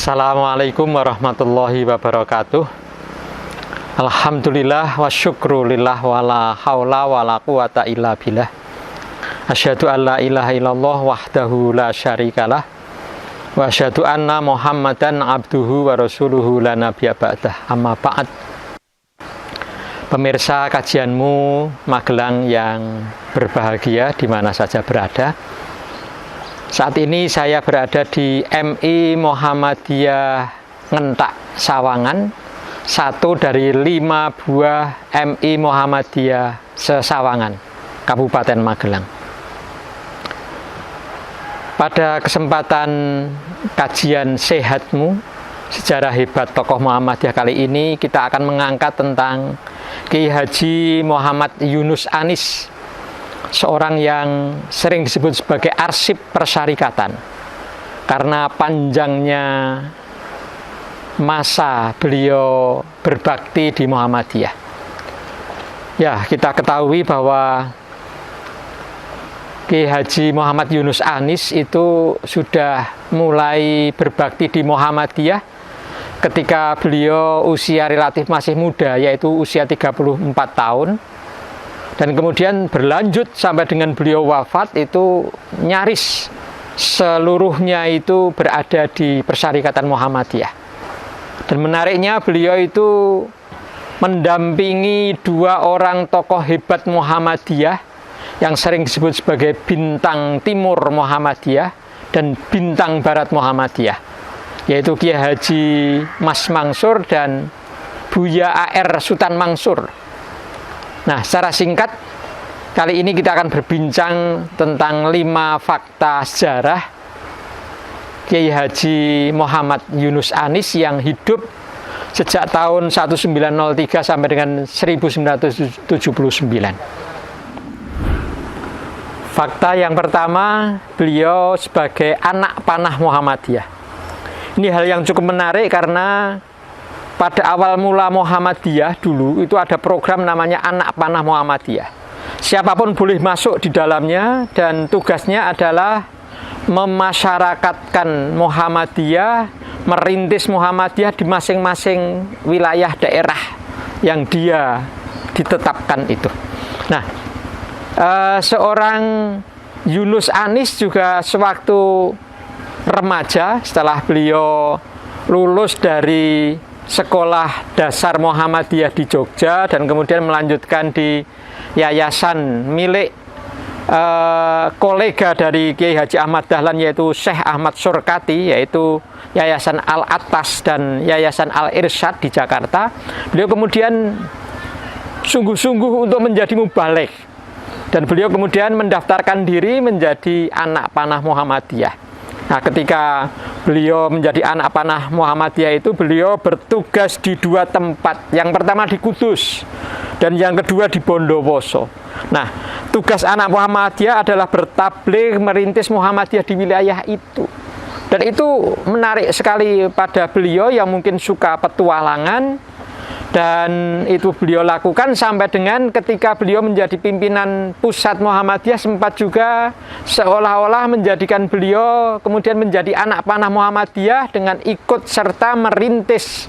Assalamualaikum warahmatullahi wabarakatuh. Alhamdulillah wa syukrulillah wa la hawla wa la quwata illa billah. Asyhadu an la ilaha illallah wahdahu la syarikalah wa asyhadu anna Muhammadan abduhu wa rasuluhu la nabiyya ba'dah. Amma ba'd. Pemirsa kajianmu Magelang yang berbahagia di mana saja berada. Saat ini saya berada di MI Muhammadiyah Ngentak Sawangan, satu dari 5 buah MI Muhammadiyah se-Sawangan, Kabupaten Magelang. Pada kesempatan kajian sehatmu, sejarah hebat tokoh Muhammadiyah kali ini, kita akan mengangkat tentang Kiai Haji Muhammad Yunus Anis, seorang yang sering disebut sebagai arsip persyarikatan karena panjangnya masa beliau berbakti di Muhammadiyah. Ya, kita ketahui bahwa Kiai Haji Muhammad Yunus Anis itu sudah mulai berbakti di Muhammadiyah ketika beliau usia relatif masih muda, yaitu usia 34 tahun. Dan kemudian berlanjut sampai dengan beliau wafat itu nyaris seluruhnya itu berada di Persyarikatan Muhammadiyah. Dan menariknya beliau itu mendampingi 2 orang tokoh hebat Muhammadiyah yang sering disebut sebagai bintang timur Muhammadiyah dan bintang barat Muhammadiyah, yaitu Kiai Haji Mas Mansur dan Buya A.R. Sultan Mansur. Nah, secara singkat, kali ini kita akan berbincang tentang 5 fakta sejarah Kiai Haji Muhammad Yunus Anis yang hidup sejak tahun 1903 sampai dengan 1979. Fakta yang pertama, beliau sebagai anak panah Muhammadiyah. Ini hal yang cukup menarik karena pada awal mula Muhammadiyah dulu itu ada program namanya Anak Panah Muhammadiyah. Siapapun boleh masuk di dalamnya dan tugasnya adalah memasyarakatkan Muhammadiyah, merintis Muhammadiyah di masing-masing wilayah daerah yang dia ditetapkan itu. Nah, seorang Yunus Anis juga sewaktu remaja setelah beliau lulus dari Sekolah Dasar Muhammadiyah di Jogja dan kemudian melanjutkan di yayasan milik kolega dari Kiai Haji Ahmad Dahlan, yaitu Syekh Ahmad Surkati, yaitu Yayasan Al-Atas dan Yayasan Al-Irsyad di Jakarta. Beliau kemudian sungguh-sungguh untuk menjadi mubaligh dan beliau kemudian mendaftarkan diri menjadi anak panah Muhammadiyah. Nah, ketika beliau menjadi anak panah Muhammadiyah itu beliau bertugas di 2 tempat. Yang pertama di Kudus dan yang kedua di Bondowoso. Nah, tugas anak Muhammadiyah adalah bertabligh, merintis Muhammadiyah di wilayah itu. Dan itu menarik sekali pada beliau yang mungkin suka petualangan. Dan itu beliau lakukan sampai dengan ketika beliau menjadi pimpinan pusat Muhammadiyah, sempat juga seolah-olah menjadikan beliau kemudian menjadi anak panah Muhammadiyah dengan ikut serta merintis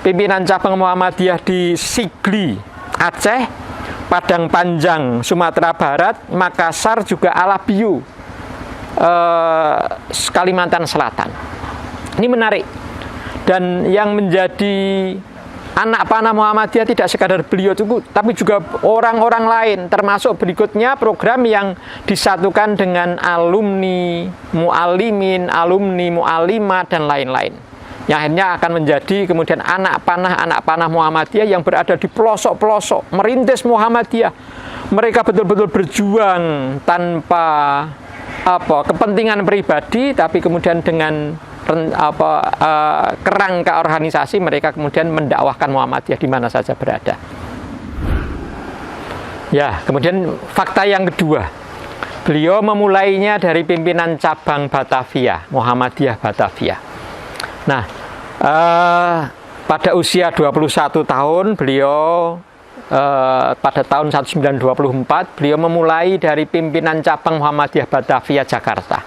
pimpinan cabang Muhammadiyah di Sigli, Aceh, Padang Panjang, Sumatera Barat, Makassar, juga Alabiu, Kalimantan Selatan. Ini menarik. Dan yang menjadi anak panah Muhammadiyah tidak sekadar beliau cukup, tapi juga orang-orang lain, termasuk berikutnya program yang disatukan dengan alumni mu'alimin, alumni mu'alimah, dan lain-lain. Yang akhirnya akan menjadi kemudian anak panah Muhammadiyah yang berada di pelosok-pelosok, merintis Muhammadiyah. Mereka betul-betul berjuang tanpa kepentingan pribadi, tapi kemudian dengan kerangka organisasi mereka kemudian mendakwahkan Muhammadiyah di mana saja berada. Ya, kemudian fakta yang kedua, beliau memulainya dari pimpinan cabang Batavia, Muhammadiyah Batavia. Nah, pada usia 21 tahun beliau pada tahun 1924 beliau memulai dari pimpinan cabang Muhammadiyah Batavia Jakarta.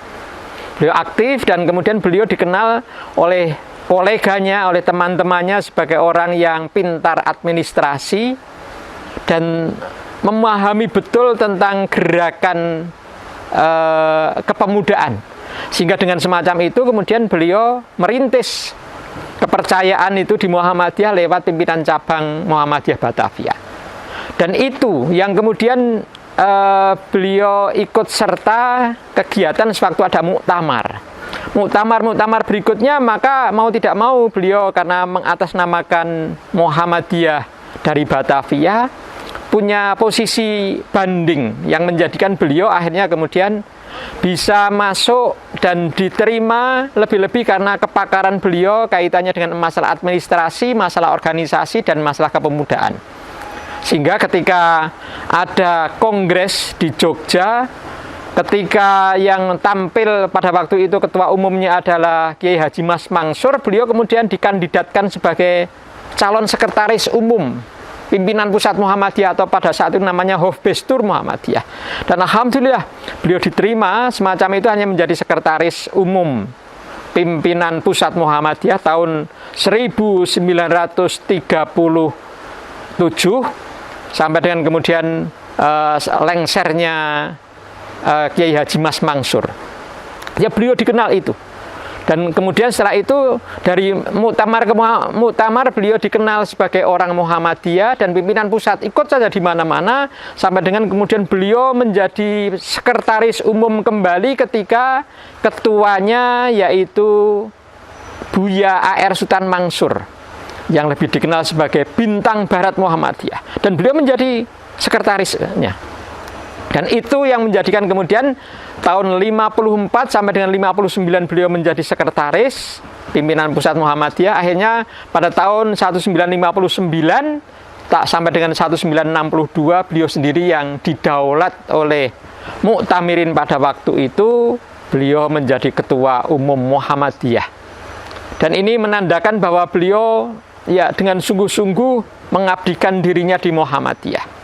Beliau aktif dan kemudian beliau dikenal oleh koleganya, oleh teman-temannya sebagai orang yang pintar administrasi dan memahami betul tentang gerakan kepemudaan. Sehingga dengan semacam itu kemudian beliau merintis kepercayaan itu di Muhammadiyah lewat pimpinan cabang Muhammadiyah Batavia. Dan itu yang kemudian beliau ikut serta kegiatan sewaktu ada muktamar. Muktamar berikutnya, maka mau tidak mau beliau karena mengatasnamakan Muhammadiyah dari Batavia punya posisi banding yang menjadikan beliau akhirnya kemudian bisa masuk dan diterima, lebih-lebih karena kepakaran beliau kaitannya dengan masalah administrasi, masalah organisasi, dan masalah kepemudaan. Sehingga ketika ada kongres di Jogja, ketika yang tampil pada waktu itu ketua umumnya adalah Kiai Haji Mas Mansur, beliau kemudian dikandidatkan sebagai calon sekretaris umum pimpinan pusat Muhammadiyah, atau pada saat itu namanya Hofbestur Muhammadiyah. Dan alhamdulillah beliau diterima semacam itu, hanya menjadi sekretaris umum pimpinan pusat Muhammadiyah tahun 1937 sampai dengan kemudian lengsernya Kiai Haji Mas Mansur. Ya, beliau dikenal itu. Dan kemudian setelah itu dari muktamar ke muktamar beliau dikenal sebagai orang Muhammadiyah, dan pimpinan pusat ikut saja di mana-mana sampai dengan kemudian beliau menjadi sekretaris umum kembali ketika ketuanya yaitu Buya A.R. Sultan Mansur yang lebih dikenal sebagai Bintang Barat Muhammadiyah, dan beliau menjadi sekretarisnya. Dan itu yang menjadikan kemudian tahun 54 sampai dengan 59 beliau menjadi sekretaris pimpinan pusat Muhammadiyah. Akhirnya pada tahun 1959 tak sampai dengan 1962 beliau sendiri yang didaulat oleh Muktamirin pada waktu itu, beliau menjadi ketua umum Muhammadiyah. Dan ini menandakan bahwa beliau ya dengan sungguh-sungguh mengabdikan dirinya di Muhammadiyah.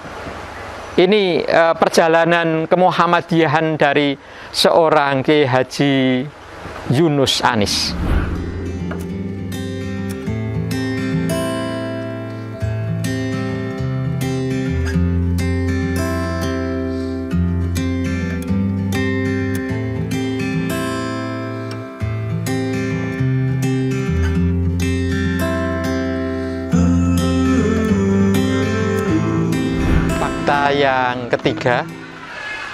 Ini perjalanan kemuhammadiyahan dari seorang Kiai Haji Yunus Anis. Yang ketiga,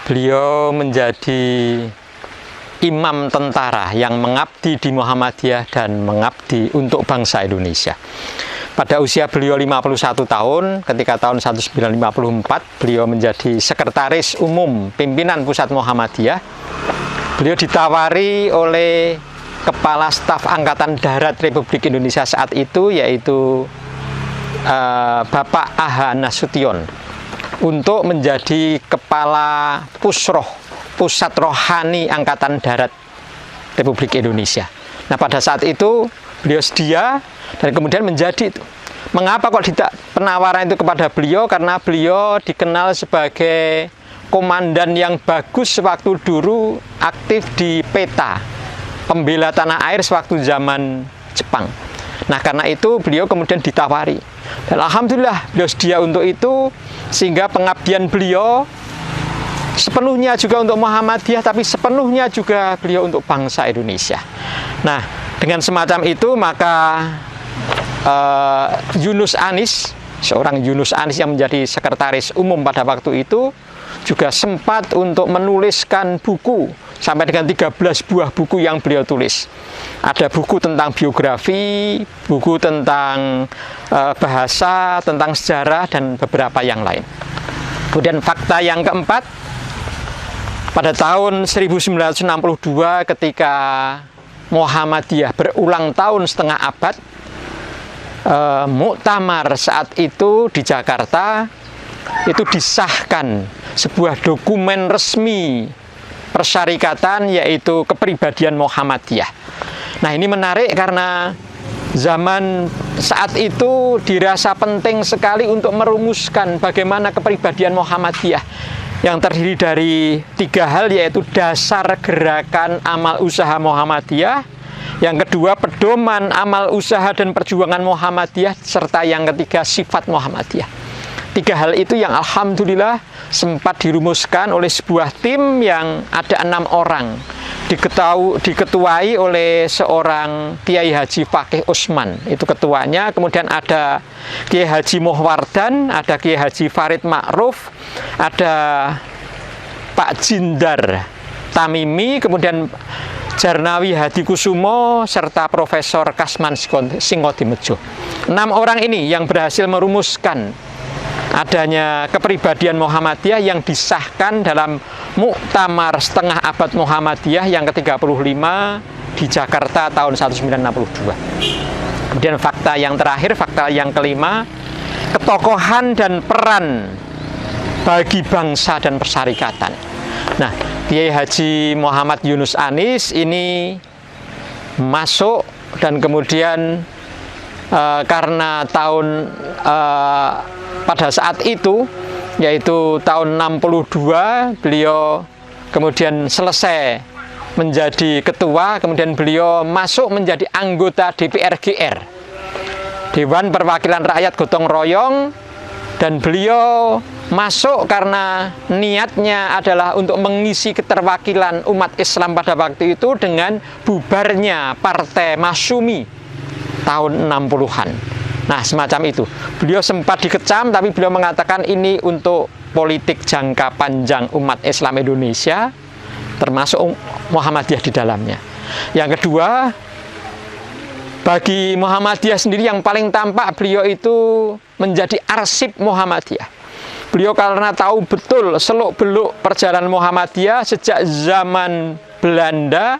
beliau menjadi imam tentara yang mengabdi di Muhammadiyah dan mengabdi untuk bangsa Indonesia. Pada usia beliau 51 tahun, ketika tahun 1954 beliau menjadi sekretaris umum pimpinan pusat Muhammadiyah. Beliau ditawari oleh Kepala Staf Angkatan Darat Republik Indonesia saat itu, yaitu Bapak A.H. Nasution, untuk menjadi kepala Pusroh, Pusat Rohani Angkatan Darat Republik Indonesia. Nah, pada saat itu beliau sedia dan kemudian menjadi itu. Mengapa kok tidak penawaran itu kepada beliau? Karena beliau dikenal sebagai komandan yang bagus sewaktu dulu aktif di PETA, pembela tanah air sewaktu zaman Jepang. Nah, karena itu beliau kemudian ditawari. Dan alhamdulillah beliau sedia untuk itu, sehingga pengabdian beliau sepenuhnya juga untuk Muhammadiyah, tapi sepenuhnya juga beliau untuk bangsa Indonesia. Nah, dengan semacam itu maka Yunus Anis, seorang Yunus Anis yang menjadi sekretaris umum pada waktu itu, juga sempat untuk menuliskan buku sampai dengan 13 buah buku yang beliau tulis. Ada buku tentang biografi, buku tentang bahasa, tentang sejarah, dan beberapa yang lain. Kemudian fakta yang keempat, pada tahun 1962 ketika Muhammadiyah berulang tahun setengah abad, muktamar saat itu di Jakarta itu disahkan sebuah dokumen resmi persyarikatan, yaitu kepribadian Muhammadiyah. Nah, ini menarik karena zaman saat itu dirasa penting sekali untuk merumuskan bagaimana kepribadian Muhammadiyah yang terdiri dari 3 hal, yaitu dasar gerakan amal usaha Muhammadiyah, Yang kedua, pedoman amal usaha dan perjuangan Muhammadiyah, serta yang ketiga, sifat Muhammadiyah. 3 hal itu yang alhamdulillah sempat dirumuskan oleh sebuah tim yang ada 6 orang, diketuai oleh seorang Kiai Haji Fakih Usman, itu ketuanya. Kemudian ada Kiai Haji Muhwardan, ada Kiai Haji Farid Ma'ruf, ada Pak Jindar Tamimi, kemudian Jarnawi Hadi Kusumo, serta Profesor Kasman Singodimedjo. 6 orang ini yang berhasil merumuskan adanya kepribadian Muhammadiyah yang disahkan dalam Muktamar Setengah Abad Muhammadiyah yang ke-35 di Jakarta tahun 1962. Kemudian fakta yang terakhir, fakta yang kelima, ketokohan dan peran bagi bangsa dan persyarikatan. Nah, Kiai Haji Muhammad Yunus Anis ini masuk, dan kemudian karena pada saat itu, yaitu tahun 62, beliau kemudian selesai menjadi ketua, kemudian beliau masuk menjadi anggota DPR GR, Dewan Perwakilan Rakyat Gotong Royong, dan beliau masuk karena niatnya adalah untuk mengisi keterwakilan umat Islam pada waktu itu dengan bubarnya Partai Masyumi tahun 60-an. Nah, semacam itu. Beliau sempat dikecam, tapi beliau mengatakan ini untuk politik jangka panjang umat Islam Indonesia, termasuk Muhammadiyah di dalamnya. Yang kedua, bagi Muhammadiyah sendiri yang paling tampak, beliau itu menjadi arsip Muhammadiyah. Beliau karena tahu betul seluk-beluk perjalanan Muhammadiyah sejak zaman Belanda,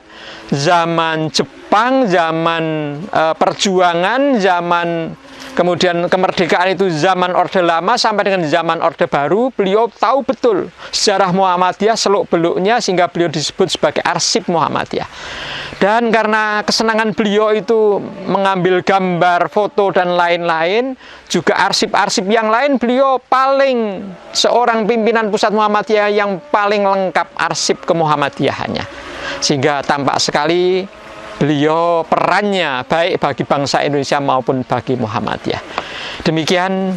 zaman Jepang, zaman perjuangan, zaman kemudian kemerdekaan itu zaman Orde Lama sampai dengan zaman Orde Baru. Beliau tahu betul sejarah Muhammadiyah seluk-beluknya, sehingga beliau disebut sebagai arsip Muhammadiyah. Dan karena kesenangan beliau itu mengambil gambar, foto, dan lain-lain, juga arsip-arsip yang lain, beliau paling seorang pimpinan pusat Muhammadiyah yang paling lengkap arsip kemuhammadiyahannya. Sehingga tampak sekali beliau perannya baik bagi bangsa Indonesia maupun bagi Muhammadiyah. Demikian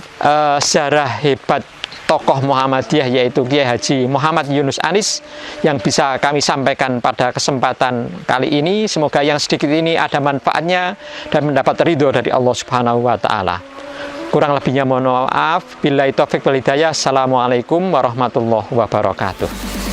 sejarah hebat tokoh Muhammadiyah, yaitu Kiai Haji Muhammad Yunus Anis, yang bisa kami sampaikan pada kesempatan kali ini. Semoga yang sedikit ini ada manfaatnya dan mendapat ridho dari Allah Subhanahu wa Ta'ala. Kurang lebihnya mohon maaf. Billahi taufiq wal hidayah. Assalamualaikum warahmatullahi wabarakatuh.